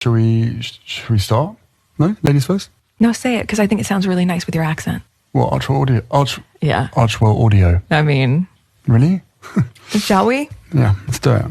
Should we start? No? Ladies first? No, say it, because I think it sounds really nice with your accent. What, Archwell Audio? Yeah. Archwell Audio. I mean... Really? Shall we? Yeah, let's do it.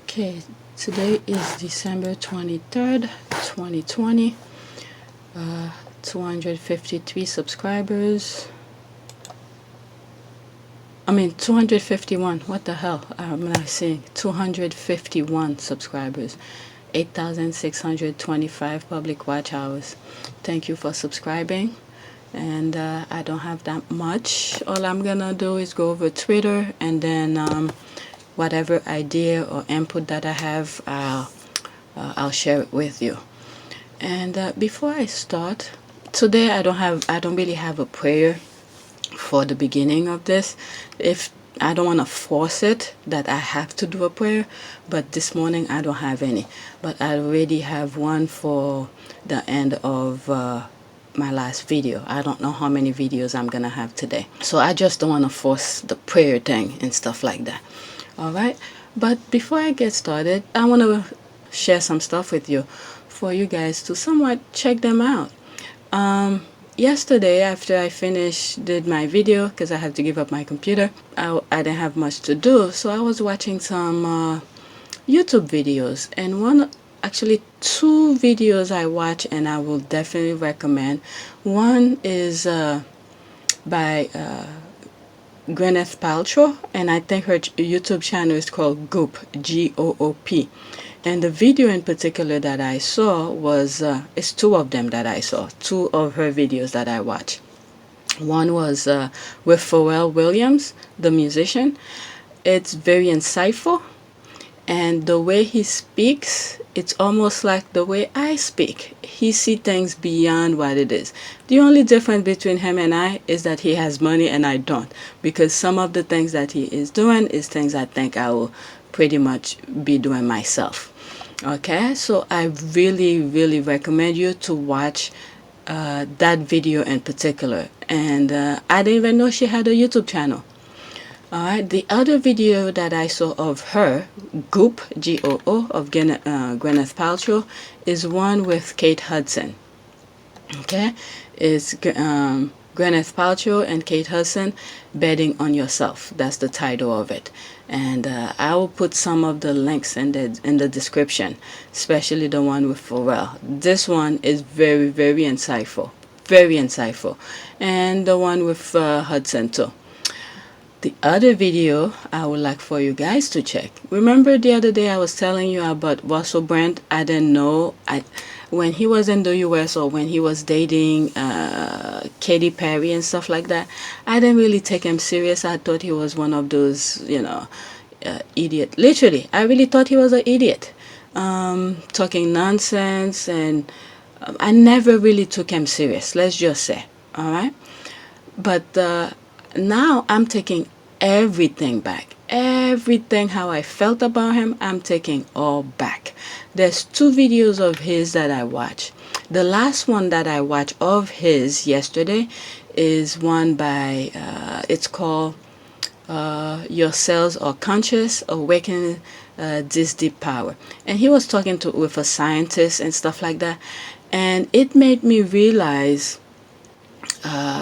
Okay, today is December 23rd, 2020. 253 subscribers. 251. What the hell am I saying? 251 subscribers. 8,625 public watch hours. Thank you for subscribing. And I don't have that much. All I'm gonna do is go over Twitter, and then whatever idea or input that I have, I'll share it with you. And before I start, today I don't really have a prayer for the beginning of this. If I don't want to force it that I have to do a prayer, but this morning I don't have any. But I already have one for the end of my last video. I don't know how many videos I'm gonna have today, so I just don't want to force the prayer thing and stuff like that. All right, but before I get started, I want to share some stuff with you for you guys to somewhat check them out. Yesterday, after I did my video, because I had to give up my computer, I didn't have much to do, so I was watching some YouTube videos, and actually two videos I watch and I will definitely recommend. One is by Gwyneth Paltrow, and I think her YouTube channel is called Goop, Goop. And the video in particular that I saw was, it's two of them that I saw, two of her videos that I watched. One was with Pharrell Williams, the musician. It's very insightful, and the way he speaks, it's almost like the way I speak. He sees things beyond what it is. The only difference between him and I is that he has money and I don't, because some of the things that he is doing is things I think I will pretty much be doing myself. Okay, so I really, really recommend you to watch that video in particular. And I didn't even know she had a YouTube channel. Alright, the other video that I saw of her, Goop, G-O-O, of Gwyneth Paltrow, is one with Kate Hudson. Okay, it's Gwyneth Paltrow and Kate Hudson, Betting on Yourself. That's the title of it. And I will put some of the links in the description, especially the one with Pharrell. This one is very, very insightful. Very insightful. And the one with Hudson too. The other video I would like for you guys to check. Remember the other day I was telling you about Russell Brand? I didn't know. When he was in the US, or when he was dating Katy Perry and stuff like that, I didn't really take him serious. I thought he was one of those, idiot. Literally, I really thought he was an idiot. Talking nonsense, and I never really took him serious, let's just say. All right? But now I'm taking everything back. Everything how I felt about him, I'm taking all back. There's two videos of his that I watch. The last one that I watched of his yesterday is one by, it's called Your Cells Are Conscious, Awakening This Deep Power. And he was talking with a scientist and stuff like that. And it made me realize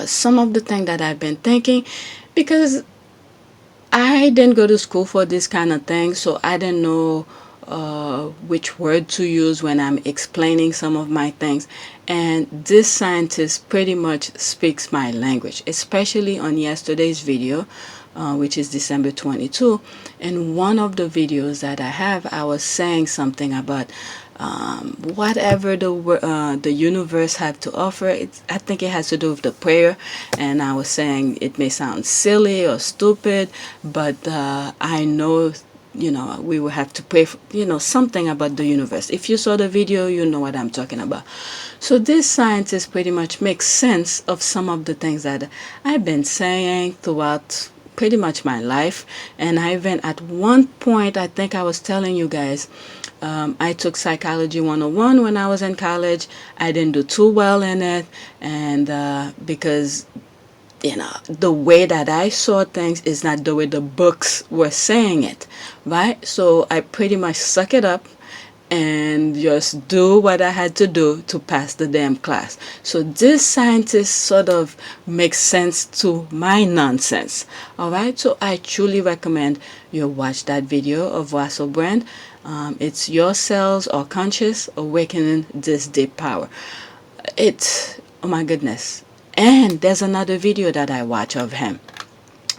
some of the things that I've been thinking, because I didn't go to school for this kind of thing, so I didn't know which word to use when I'm explaining some of my things. And this scientist pretty much speaks my language, especially on yesterday's video, which is December 22. And one of the videos that I have, I was saying something about whatever the universe have to offer. I think it has to do with the prayer, and I was saying it may sound silly or stupid, but I know, we will have to pray for, something about the universe. If you saw the video, you know what I'm talking about. So this scientist pretty much makes sense of some of the things that I've been saying throughout pretty much my life. And I even at one point, I think I was telling you guys, I took Psychology 101 when I was in college. I didn't do too well in it, and because the way that I saw things is not the way the books were saying it, right? So I pretty much suck it up and just do what I had to do to pass the damn class. So this scientist sort of makes sense to my nonsense. All right, so I truly recommend you watch that video of Russell Brand. It's Your Cells Are Conscious, Awakening This Deep Power. Oh my goodness. And there's another video that I watch of him.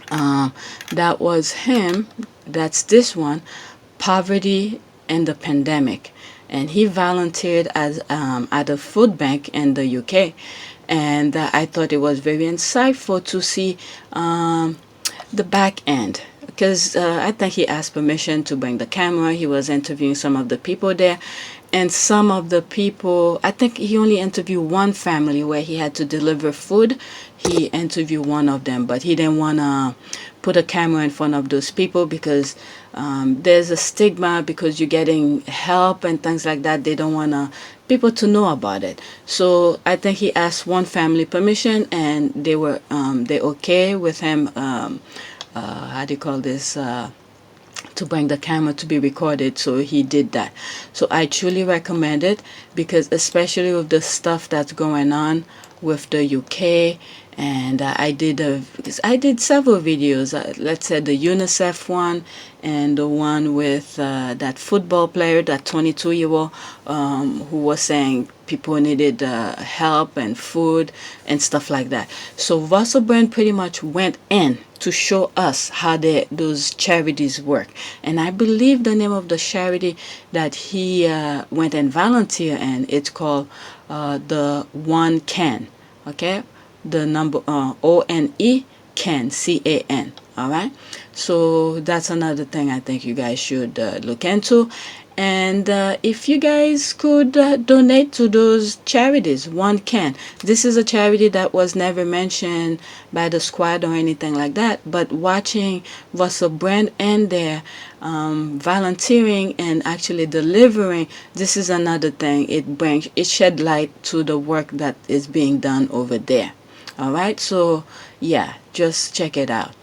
That was him. That's this one, Poverty and the Pandemic. And he volunteered as at a food bank in the UK. And I thought it was very insightful to see the back end. Because I think he asked permission to bring the camera. He was interviewing some of the people there. And some of the people, I think he only interviewed one family where he had to deliver food. He interviewed one of them, but he didn't want to put a camera in front of those people because there's a stigma because you're getting help and things like that. They don't want people to know about it. So I think he asked one family permission, and they okay with him. How do you call this? To bring the camera to be recorded, so he did that. So I truly recommend it, because especially with the stuff that's going on with the UK, and I did several videos. Let's say the UNICEF one, and the one with that football player, that 22-year-old, who was saying people needed help and food and stuff like that. So Russell Brand pretty much went in to show us how those charities work. And I believe the name of the charity that he went and volunteered in, it's called the One Can. Okay, the number ONE Can, CAN. All right, so that's another thing I think you guys should look into. And if you guys could donate to those charities, One Can. This is a charity that was never mentioned by the squad or anything like that. But watching Russell Brand and their volunteering and actually delivering, this is another thing. It shed light to the work that is being done over there. All right, so yeah, just check it out.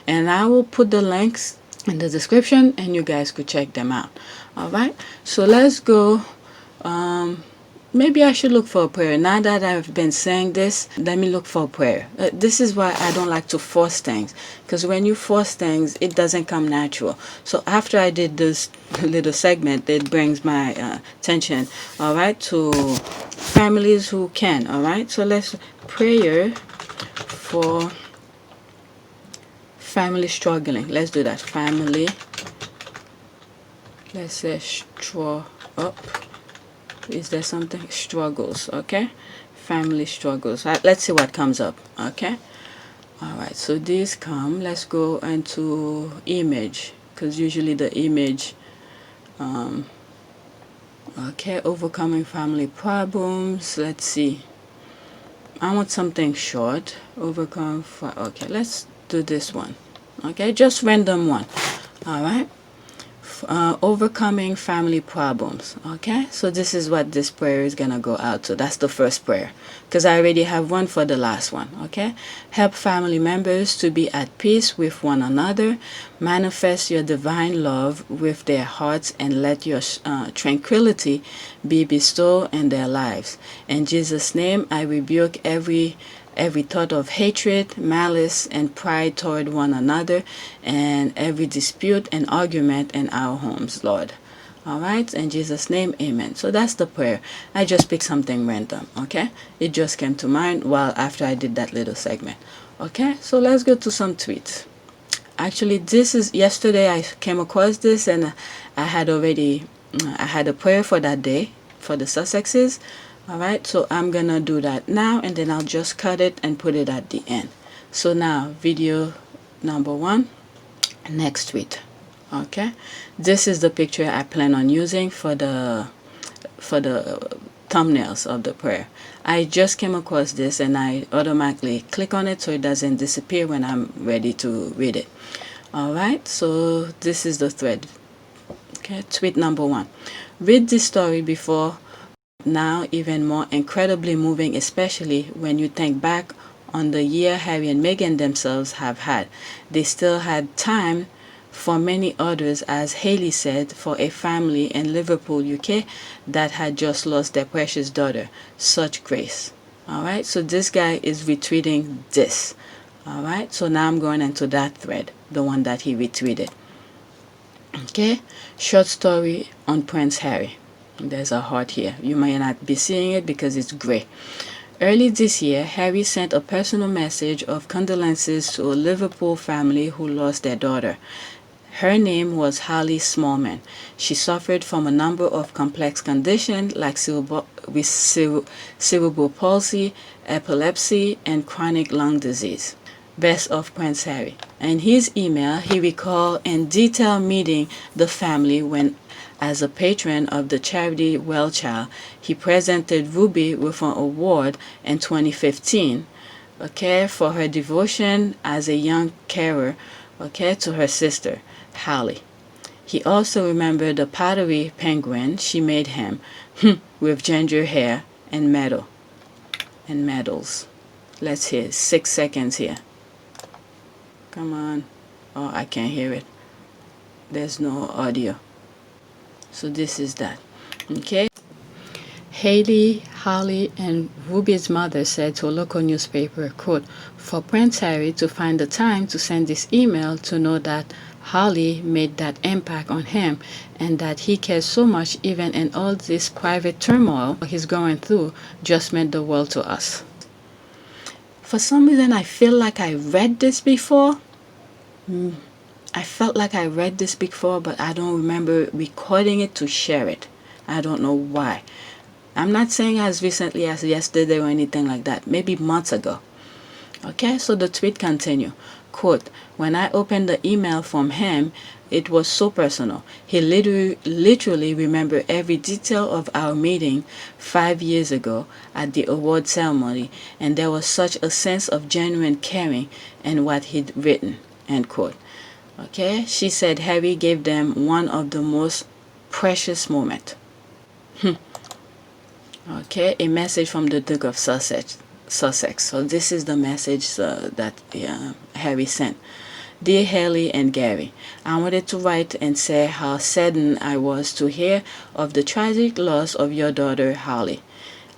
And I will put the links in the description, and you guys could check them out. All right, so let's go. Maybe I should look for a prayer. Now that I've been saying this, let me look for a prayer. This is why I don't like to force things, because when you force things, it doesn't come natural. So after I did this little segment, it brings my attention, all right, to families who can. All right, so let's prayer for family struggling. Let's do that. Family. Let's say is there something? Struggles. Okay, family struggles. Let's see what comes up. Okay, all right, so these come. Let's go into image, because usually the image okay, overcoming family problems. Let's see, I want something short. Okay, let's do this one. Okay, just random one. All right, overcoming family problems. Okay, so this is what this prayer is gonna go out to. That's the first prayer, because I already have one for the last one. Okay, help family members to be at peace with one another. Manifest your divine love with their hearts, and let your tranquility be bestowed in their lives. In Jesus' name, I rebuke every every thought of hatred, malice, and pride toward one another, and every dispute and argument in our homes, Lord. All right, in Jesus' name, amen. So that's the prayer. I just picked something random, okay? It just came to mind while after I did that little segment. Okay, so let's go to some tweets. Actually, this is yesterday I came across this, and I had a prayer for that day for the Sussexes. All right, so I'm gonna do that now, and then I'll just cut it and put it at the end. So now, video number 1, next tweet. Okay, this is the picture I plan on using for the thumbnails of the prayer. I just came across this and I automatically click on it so it doesn't disappear when I'm ready to read it. All right, so this is the thread. Okay, tweet number 1. Read this story before now, even more incredibly moving, especially when you think back on the year Harry and Meghan themselves have had. They still had time for many others, as Haley said, for a family in Liverpool, UK that had just lost their precious daughter. Such grace. Alright, so this guy is retweeting this. Alright, so now I'm going into that thread, the one that he retweeted. Okay, short story on Prince Harry. There's a heart here. You might not be seeing it because it's gray. Early this year, Harry sent a personal message of condolences to a Liverpool family who lost their daughter. Her name was Holly Smallman. She suffered from a number of complex conditions like cerebral palsy, epilepsy, and chronic lung disease. Best of Prince Harry. In his email, he recalled in detail meeting the family when, as a patron of the charity Well Child, he presented Ruby with an award in 2015, okay, for her devotion as a young carer, okay, to her sister, Holly. He also remembered the pottery penguin she made him with ginger hair and medals. Let's hear 6 seconds here. Come on. Oh, I can't hear it. There's no audio. So this is that. Okay. Haley, Holly, and Ruby's mother said to a local newspaper, quote, for Prince Harry to find the time to send this email to know that Holly made that impact on him and that he cares so much even in all this private turmoil he's going through just meant the world to us. For some reason, I feel like I read this before. I felt like I read this before, but I don't remember recording it to share it. I don't know why. I'm not saying as recently as yesterday or anything like that. Maybe months ago. Okay, so the tweet continued. Quote, when I opened the email from him, it was so personal. He literally remembered every detail of our meeting 5 years ago at the award ceremony, and there was such a sense of genuine caring in what he'd written, end quote. Okay, she said Harry gave them one of the most precious moments. Okay, a message from the Duke of Sussex. So this is the message that Harry sent. Dear Haley and Gary, I wanted to write and say how saddened I was to hear of the tragic loss of your daughter Holly.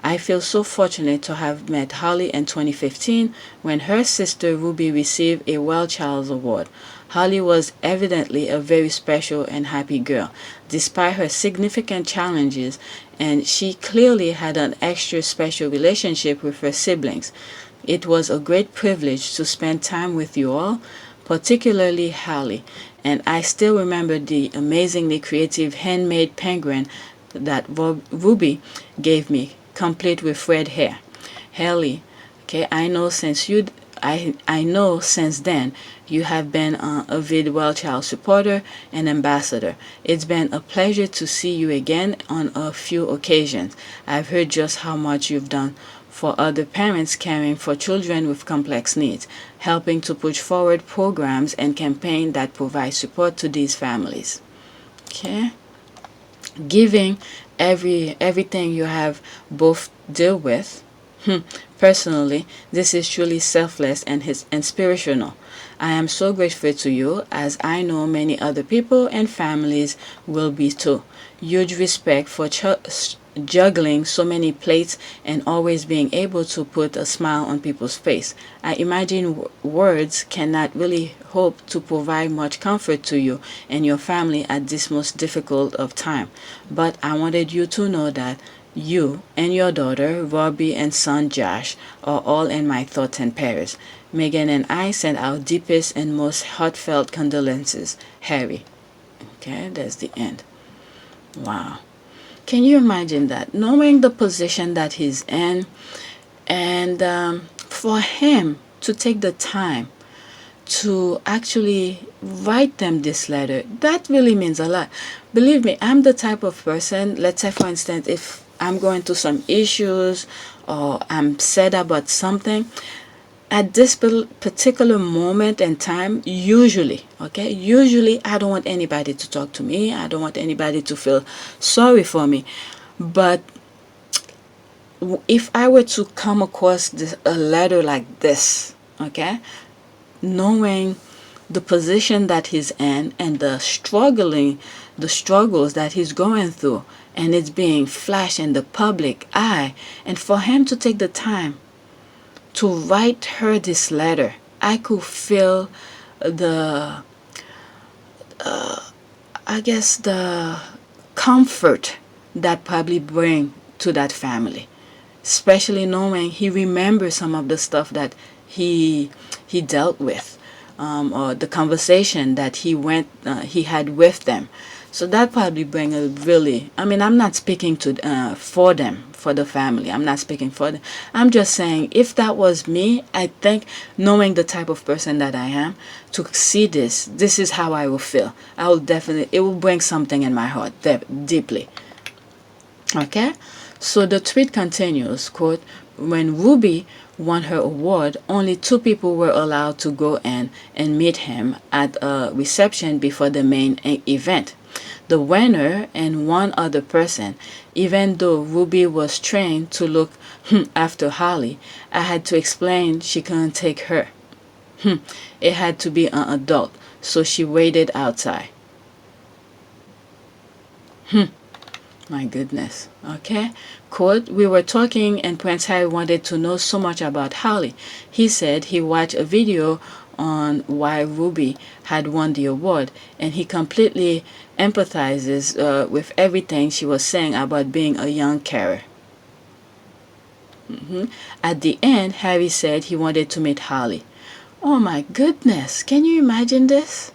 I feel so fortunate to have met Holly in 2015 when her sister Ruby received a Well Child's Award. Holly was evidently a very special and happy girl, despite her significant challenges, and she clearly had an extra special relationship with her siblings. It was a great privilege to spend time with you all, particularly Holly, and I still remember the amazingly creative handmade penguin that Ruby gave me, complete with red hair. Haley, okay, I know since then you have been an avid Well Child supporter and ambassador. It's been a pleasure to see you again on a few occasions. I've heard just how much you've done for other parents caring for children with complex needs, helping to push forward programs and campaigns that provide support to these families. Okay? Giving everything you have both deal with. Personally, this is truly selfless and inspirational. I am so grateful to you, as I know many other people and families will be too. Huge respect for juggling so many plates and always being able to put a smile on people's face. I imagine words cannot really hope to provide much comfort to you and your family at this most difficult of time. But I wanted you to know that you and your daughter, Robbie, and son Josh are all in my thoughts and prayers. Megan and I send our deepest and most heartfelt condolences. Harry. Okay, that's the end. Wow. Can you imagine that? Knowing the position that he's in, and for him to take the time to actually write them this letter, that really means a lot. Believe me, I'm the type of person, let's say for instance, if I'm going through some issues or I'm sad about something, at this particular moment in time, usually I don't want anybody to talk to me. I don't want anybody to feel sorry for me. But if I were to come across a letter like this, okay, knowing the position that he's in and the struggles that he's going through, and it's being flashed in the public eye, and for him to take the time to write her this letter, I could feel the the comfort that probably bring to that family, especially knowing he remembers some of the stuff that he dealt with, or the conversation that he had with them. So that probably bring a really, I mean, I'm not speaking to for them, for the family. I'm not speaking for them. I'm just saying, if that was me, I think, knowing the type of person that I am, to see this is how I will feel. I will definitely, it will bring something in my heart deeply. Okay? So the tweet continues, quote, when Ruby won her award, only 2 people were allowed to go in and meet him at a reception before the main event. The winner and one other person. Even though Ruby was trained to look after Holly, I had to explain she couldn't take her. It had to be an adult, so she waited outside. My goodness. Okay. Quote, we were talking and Prince Harry wanted to know so much about Holly. He said he watched a video on why Ruby had won the award, and he completely empathizes with everything she was saying about being a young carer. At the end, Harry said he wanted to meet Holly. Oh my goodness, can you imagine this?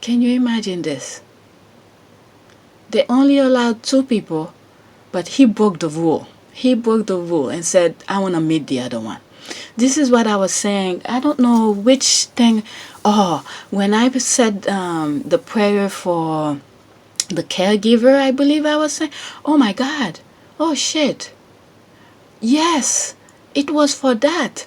Can you imagine this? They only allowed 2 people, but he broke the rule. He broke the rule and said, I want to meet the other one. This is what I was saying. I don't know which thing. Oh, when I said the prayer for the caregiver, I believe I was saying, oh my God. Oh shit. Yes, it was for that.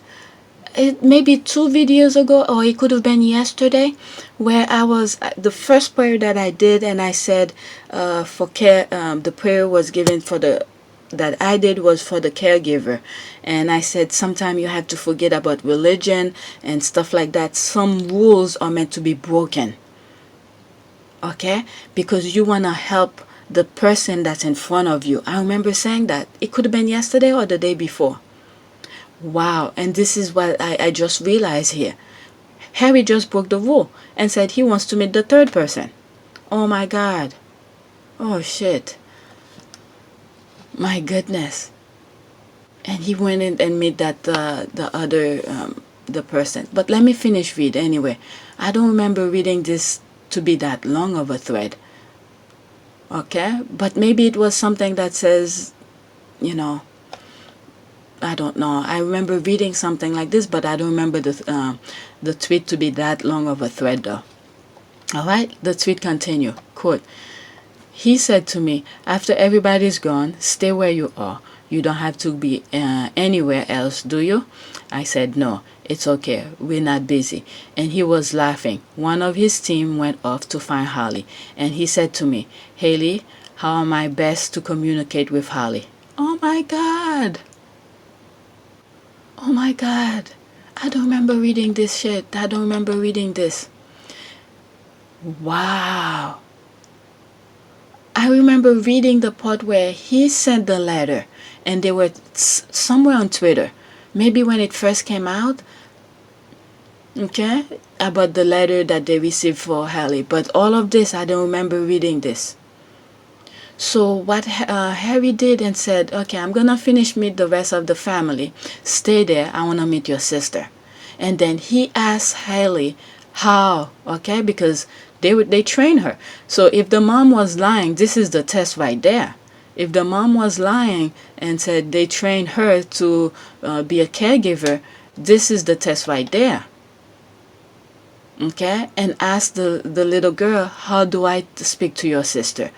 It maybe 2 videos ago, or it could have been yesterday, where I was the first prayer that I did, and I said for care. The prayer was given for that I did was for the caregiver, and I said sometimes you have to forget about religion and stuff like that. Some rules are meant to be broken, okay, because you want to help the person that's in front of you. I remember saying that. It could have been yesterday or the day before. Wow, and this is what I just realized here. Harry just broke the rule and said he wants to meet the 3rd person. Oh my God. Oh shit. My goodness. And he went in and met that the other the person. But let me finish read anyway. I don't remember reading this to be that long of a thread. Okay? But maybe it was something that says, you know, I don't know. I remember reading something like this, but I don't remember the tweet to be that long of a thread though. Alright, the tweet continue. Quote, he said to me, after everybody's gone, stay where you are. You don't have to be anywhere else, do you? I said, no, it's okay. We're not busy. And he was laughing. One of his team went off to find Holly. And he said to me, Haley, how am I best to communicate with Holly? Oh my God. Oh my God. I don't remember reading this shit. I don't remember reading this. Wow. I remember reading the part where he sent the letter, and they were somewhere on Twitter, maybe when it first came out, okay, about the letter that they received for Hallie. But all of this, I don't remember reading this. So what Harry did and said, okay, I'm gonna finish meet the rest of the family. Stay there. I wanna meet your sister. And then he asked Hallie how, okay, because they train her. So if the mom was lying, this is the test right there. If the mom was lying and said they trained her to be a caregiver, this is the test right there. Okay, and ask the little girl, how do I speak to your sister?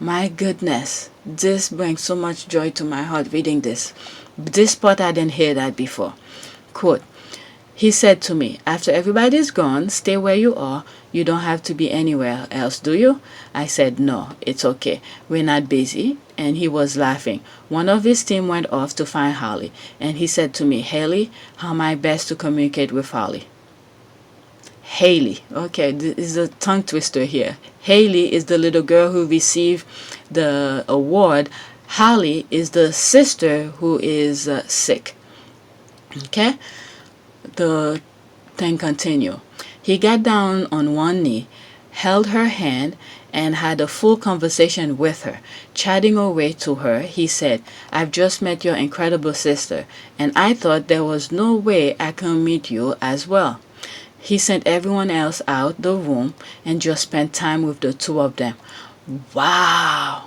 My goodness, this brings so much joy to my heart reading this. This part I didn't hear that before. Quote, he said to me, after everybody's gone, stay where you are. You don't have to be anywhere else, do you? I said, no, it's okay. We're not busy. And he was laughing. One of his team went off to find Holly. And he said to me, Haley, how am I best to communicate with Holly? Haley. Okay, this is a tongue twister here. Haley is the little girl who received the award. Holly is the sister who is sick. Okay, the thing continue. He got down on one knee, held her hand, and had a full conversation with her. Chatting away to her, he said, I've just met your incredible sister, and I thought there was no way I could meet you as well. He sent everyone else out the room and just spent time with the two of them. Wow.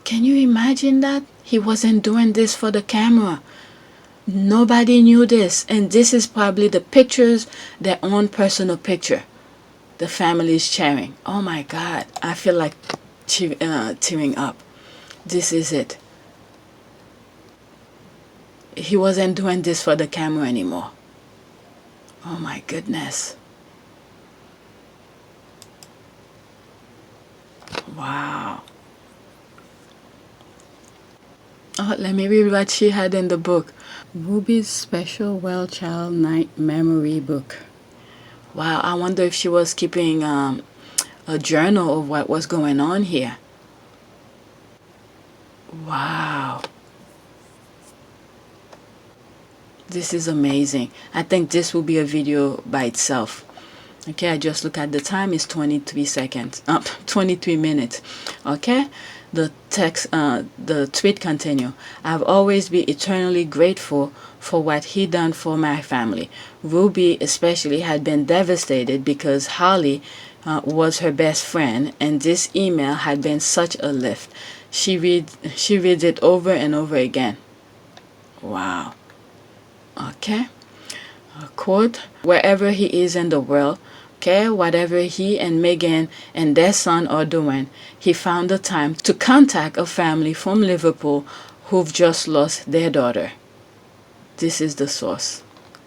Can you imagine that? He wasn't doing this for the camera. Nobody knew this. And this is probably the pictures, their own personal picture. The family is sharing. Oh my God. I feel like tearing up. This is it. He wasn't doing this for the camera anymore. Oh my goodness. Wow. Oh, let me read what she had in the book. Ruby's Special Well Child Night Memory Book. Wow, I wonder if she was keeping a journal of what was going on here. Wow. This is amazing. I think this will be a video by itself. Okay, I just look at the time. It's 23 seconds. 23 minutes. Okay, the text, the tweet continue. I've always been eternally grateful for what he done for my family. Ruby especially had been devastated because Holly was her best friend, and this email had been such a lift. She reads it over and over again. Wow. Okay, quote, wherever he is in the world, okay, whatever he and Megan and their son are doing, he found the time to contact a family from Liverpool who've just lost their daughter. This is the source.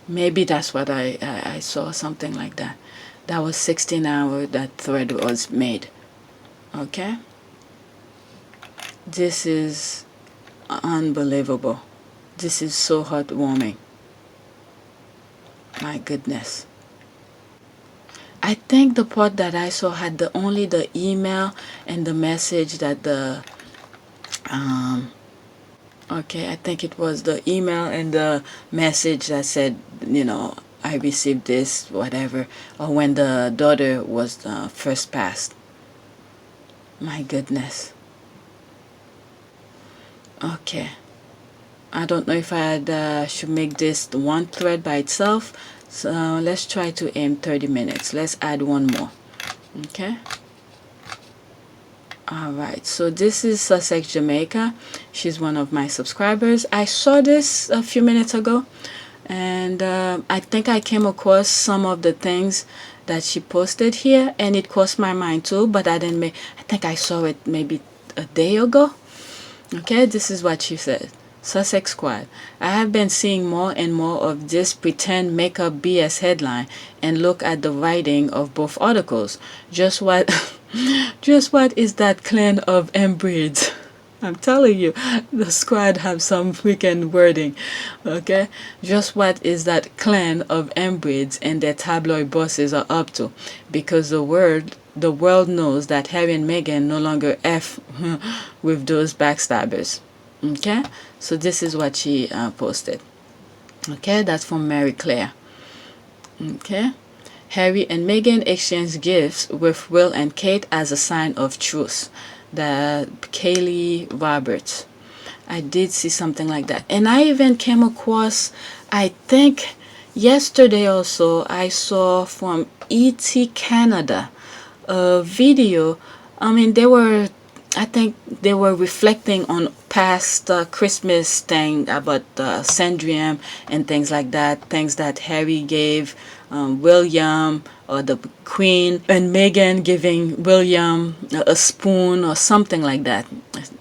Maybe that's what I saw, something like that. That was 16 hours that thread was made. Okay, this is unbelievable. This is so heartwarming. My goodness. I think the part that I saw had only the email and the message that the okay, I think it was the email and the message that said, you know, I received this, whatever, or when the daughter was first passed. My goodness. Okay. I don't know if I should make this one thread by itself. So let's try to aim 30 minutes. Let's add one more. Okay. Alright, so this is Sussex, Jamaica. She's one of my subscribers. I saw this a few minutes ago, and I think I came across some of the things that she posted here, and it crossed my mind too, but I think I saw it maybe a day ago. Okay, this is what she said. Sussex Squad. I have been seeing more and more of this pretend makeup BS headline, and look at the writing of both articles. Just what is that clan of inbreeds? I'm telling you, the squad have some freaking wording. Okay? Just what is that clan of inbreds and their tabloid bosses are up to. Because the world knows that Harry and Meghan no longer F with those backstabbers. Okay? So this is what she posted. Okay? That's from Mary Claire. Okay? Harry and Meghan exchanged gifts with Will and Kate as a sign of truce. The Kaylee Roberts. I did see something like that. And I even came across, I think yesterday also, I saw from ET Canada a video. I mean, I think they were reflecting on past Christmas thing about Sandrium and things like that, things that Harry gave William or the Queen, and Meghan giving William a spoon or something like that.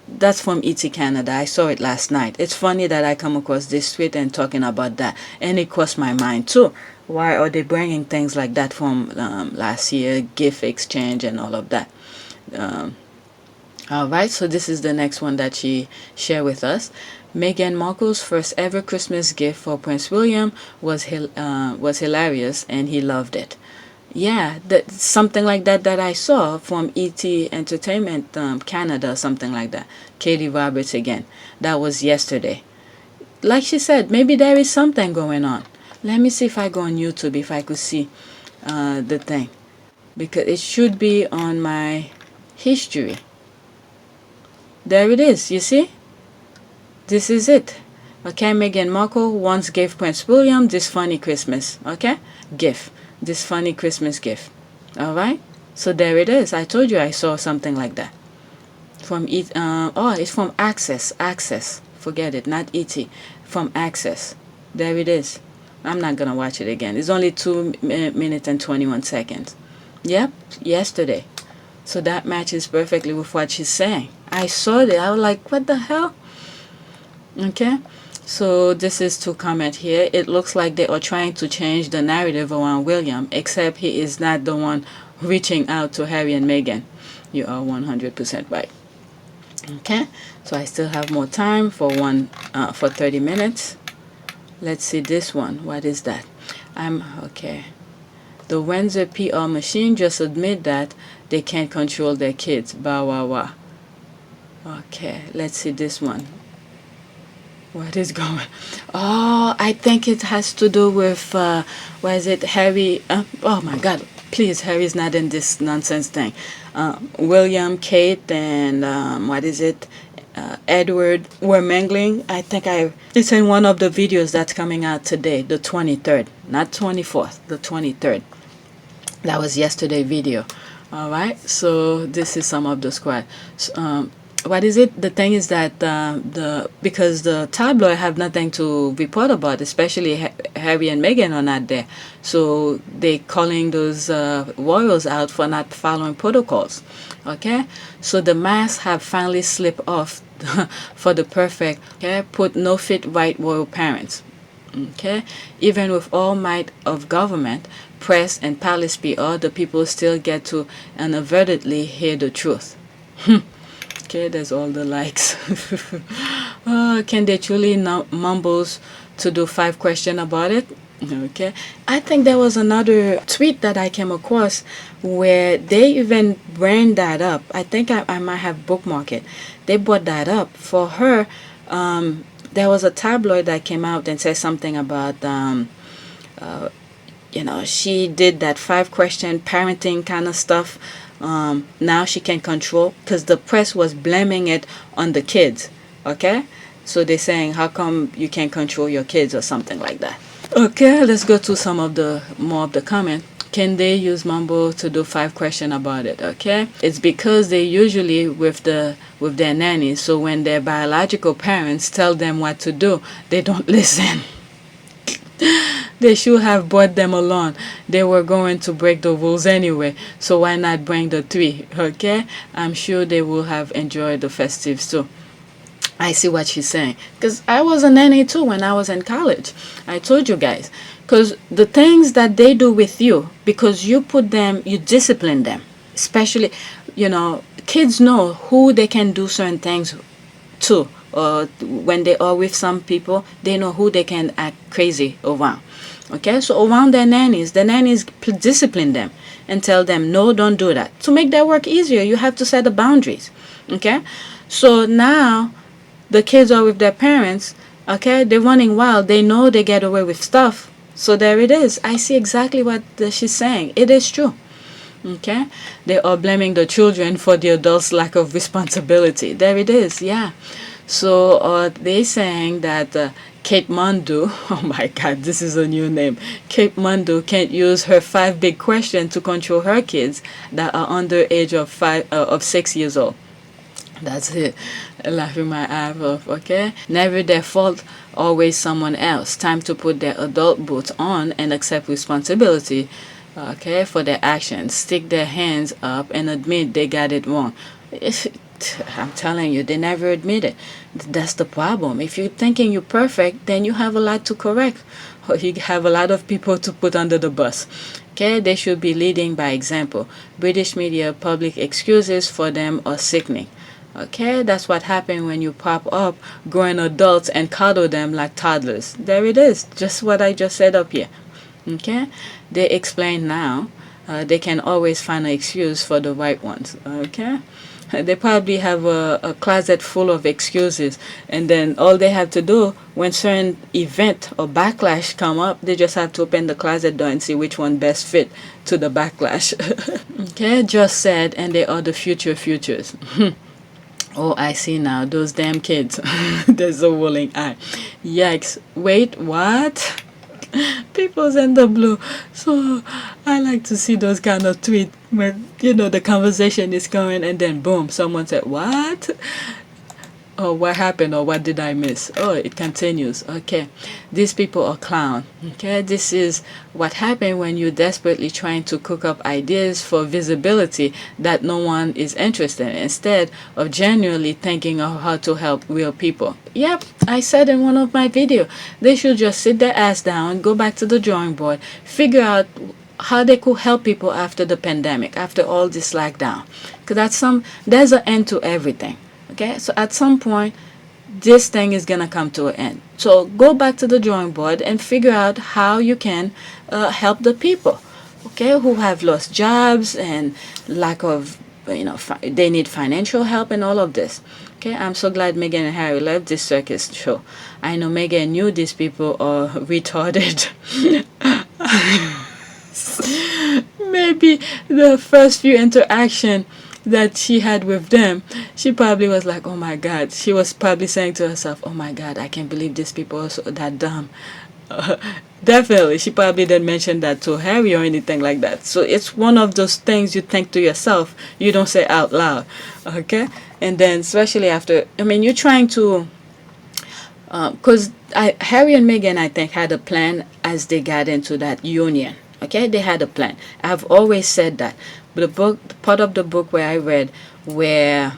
That's from ET Canada. I saw it last night. It's funny that I come across this tweet and talking about that, and it crossed my mind too. Why are they bringing things like that from last year, gift exchange and all of that? Alright, so this is the next one that she shared with us. Meghan Markle's first ever Christmas gift for Prince William was hilarious, and he loved it. Yeah, that's something like that I saw from ET Entertainment Canada, something like that. Katie Roberts again. That was yesterday. Like she said, maybe there is something going on. Let me see if I go on YouTube, if I could see the thing. Because it should be on my history. There it is, you see? This is it. Okay, Meghan Markle once gave Prince William this funny Christmas, okay? Gift. This funny Christmas gift. Alright? So there it is. I told you I saw something like that. From it's from Access. Access. Forget it, not ET. From Access. There it is. I'm not gonna watch it again. It's only 2 minutes and 21 seconds. Yep, yesterday. So that matches perfectly with what she's saying. I saw that. I was like, what the hell? Okay. So this is to comment here. It looks like they are trying to change the narrative around William, except he is not the one reaching out to Harry and Meghan. You are 100% right. Okay. So I still have more time for 30 minutes. Let's see this one. What is that? Okay. The Windsor PR machine just admit that they can't control their kids. Bah, wah, wah. Okay, let's see this one. What is going? Oh, I think it has to do with, what is it, Harry? Oh my God, please, Harry's not in this nonsense thing. William, Kate, and what is it? Edward were mingling. I think it's in one of the videos that's coming out today, the 23rd, not 24th, the 23rd. That was yesterday video. All right, so this is some of the squad. What is it? The thing is that because the tabloid have nothing to report about, especially Harry and Meghan are not there, so they calling those royals out for not following protocols. Okay, so the masks have finally slipped off for the perfect. Okay, put no fit right royal parents. Okay, even with all might of government, press, and palace PR, the people still get to inadvertently hear the truth. Okay, there's all the likes. Can they truly mumbles to do 5 questions about it? Okay, I think there was another tweet that I came across where they even brand that up. I think I might have bookmarked it. They brought that up for her. There was a tabloid that came out and said something about she did that 5-question parenting kind of stuff. Now she can control, because the press was blaming it on the kids. Okay, so they're saying, how come you can't control your kids or something like that? Okay, let's go to some of the more of the comment. Can they use Mumble to do 5 questions about it? Okay, it's because they usually with their nannies, so when their biological parents tell them what to do, they don't listen. They should have brought them along. They were going to break the rules anyway, so why not bring the 3? Okay, I'm sure they will have enjoyed the festives too. I see what she's saying, because I was a nanny too when I was in college. I told you guys, because the things that they do with you, because you discipline them, especially, kids know who they can do certain things too. Or when they are with some people, they know who they can act crazy around. Okay, so around the nannies discipline them and tell them, no, don't do that. To make their work easier, you have to set the boundaries. Okay, so now the kids are with their parents. Okay, they're running wild. They know they get away with stuff. So there it is. I see exactly what she's saying. It is true. Okay, they are blaming the children for the adults' lack of responsibility. There it is. Yeah. So they saying that Kate Mundu, oh my God, this is a new name. Kate Mundu can't use her 5 big questions to control her kids that are under age of 6 years old. That's it. Laughing my eye off. Okay. Never their fault. Always someone else. Time to put their adult boots on and accept responsibility. Okay, for their actions. Stick their hands up and admit they got it wrong. I'm telling you, they never admit it. That's the problem. If you're thinking you're perfect, then you have a lot to correct. Or you have a lot of people to put under the bus. Okay, they should be leading by example. British media public excuses for them are sickening. Okay, that's what happened when you pop up grown adults and coddle them like toddlers. There it is. Just what I just said up here. Okay, they explain now. They can always find an excuse for the right ones. Okay, they probably have a closet full of excuses, and then all they have to do when certain event or backlash come up, they just have to open the closet door and see which one best fit to the backlash. Okay, just said, and they are the futures. Oh, I see now. Those damn kids. There's a rolling eye. Yikes. Wait, what? People's in the blue. So I like to see those kind of tweets where, the conversation is going and then boom, someone said, what? Oh, what happened or what did I miss? Oh, it continues. Okay, these people are clown. Okay, this is what happened when you're desperately trying to cook up ideas for visibility that no one is interested in, instead of genuinely thinking of how to help real people. Yep, I said in one of my videos, they should just sit their ass down, go back to the drawing board, figure out how they could help people after the pandemic, after all this lockdown. Because there's an end to everything. Okay, so at some point, this thing is gonna come to an end. So go back to the drawing board and figure out how you can help the people, okay, who have lost jobs and lack of, they need financial help and all of this. Okay, I'm so glad Meghan and Harry left this circus show. I know Meghan knew these people are retarded. Maybe the first few interactions that she had with them, she probably was like, oh my God. She was probably saying to herself, oh my God, I can't believe these people are so that dumb. Definitely, she probably didn't mention that to Harry or anything like that. So it's one of those things you think to yourself, you don't say out loud. Okay? And then especially after, you're trying to, because Harry and Meghan, I think, had a plan as they got into that union. Okay, they had a plan. I've always said that. But the part of the book where I read, where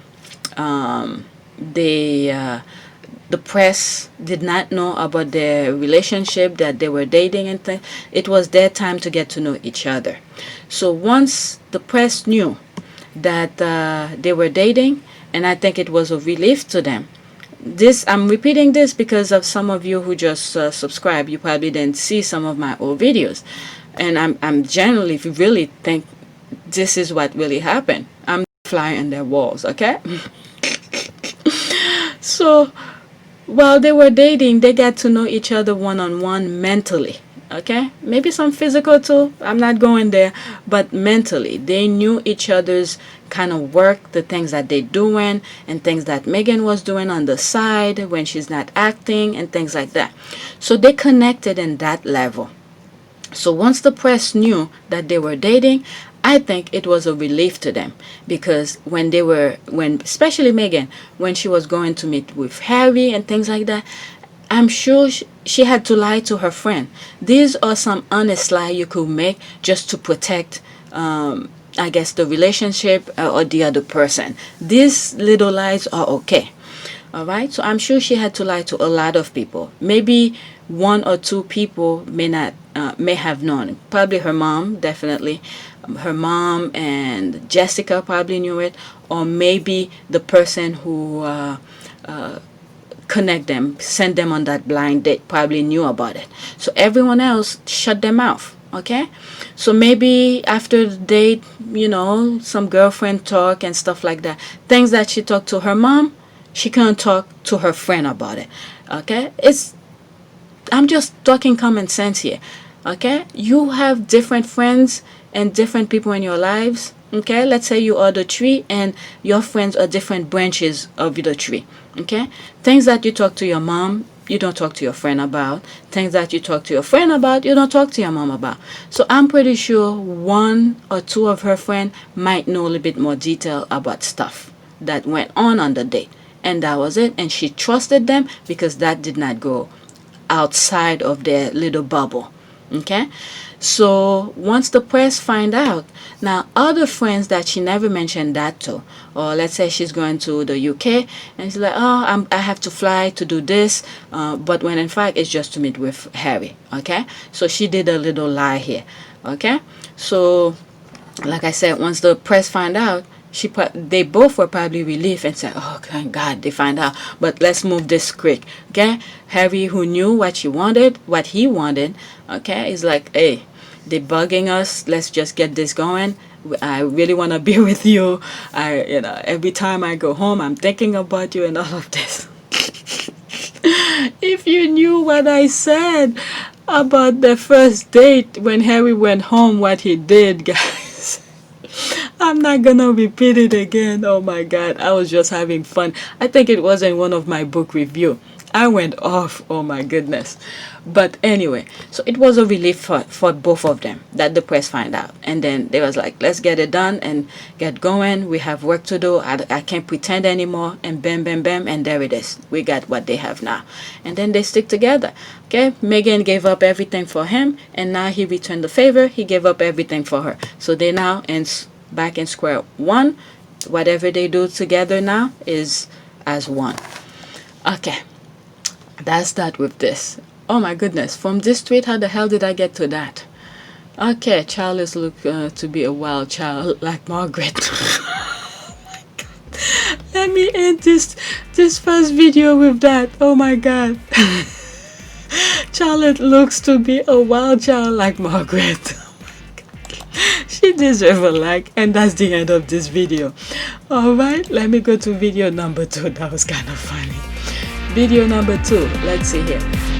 the press did not know about their relationship, that they were dating and things, it was their time to get to know each other. So once the press knew that they were dating, and I think it was a relief to them. I'm repeating this because of some of you who just subscribe. You probably didn't see some of my old videos. And I'm generally, if you really think this is what really happened, I'm fly on their walls, okay? So while they were dating, they got to know each other one-on-one mentally, okay? Maybe some physical too, I'm not going there, but mentally. They knew each other's kind of work, the things that they're doing, and things that Meghan was doing on the side when she's not acting, and things like that. So they connected in that level. So once the press knew that they were dating, I think it was a relief to them, because especially Meghan, when she was going to meet with Harry and things like that, I'm sure she had to lie to her friend. These are some honest lies you could make just to protect, I guess, the relationship or the other person. These little lies are okay. All right. So I'm sure she had to lie to a lot of people. Maybe 1 or 2 people may have known. Probably her mom, definitely. Her mom and Jessica probably knew it, or maybe the person who connect them, send them on that blind date, probably knew about it. So everyone else shut their mouth. Okay, so maybe after the date, some girlfriend talk and stuff like that. Things that she talked to her mom, she can't talk to her friend about it. Okay, I'm just talking common sense here. Okay, you have different friends and different people in your lives. Okay, let's say you are the tree and your friends are different branches of the tree. Okay, things that you talk to your mom, you don't talk to your friend about. Things that you talk to your friend about, you don't talk to your mom about. So I'm pretty sure one or two of her friends might know a little bit more detail about stuff that went on the date. And that was it. And she trusted them because that did not go outside of their little bubble. Okay, so once the press find out, now other friends that she never mentioned that to, or let's say she's going to the UK and she's like, oh, I have to fly to do this, but when in fact it's just to meet with Harry. Okay, so she did a little lie here. Okay, so like I said, once the press find out, they both were probably relieved and said, oh, thank God they find out, but let's move this quick. Okay, Harry, who knew what he wanted, okay, is like, hey, they're bugging us, let's just get this going. I really want to be with you. Every time I go home I'm thinking about you and all of this. If you knew what I said about the first date when Harry went home, what he did, guys. I'm not gonna repeat it again. Oh my God, I was just having fun. I think it was in one of my book review. I went off, oh my goodness. But anyway, so it was a relief for both of them that the press find out. And then they was like, let's get it done and get going. We have work to do. I can't pretend anymore. And bam, bam, bam. And there it is. We got what they have now. And then they stick together. Okay, Megan gave up everything for him. And now he returned the favor. He gave up everything for her. So they now back in square one. Whatever they do together now is as one. Okay, that's that with this. Oh my goodness, from this tweet, how the hell did I get to that? Okay, Charles look to be a wild child like Margaret. Oh my God. Let me end this first video with that. Oh my God. Charlotte looks to be a wild child like Margaret. She deserves a like, and that's the end of this video. Alright, let me go to video number 2. That was kind of funny. Video number 2, let's see here.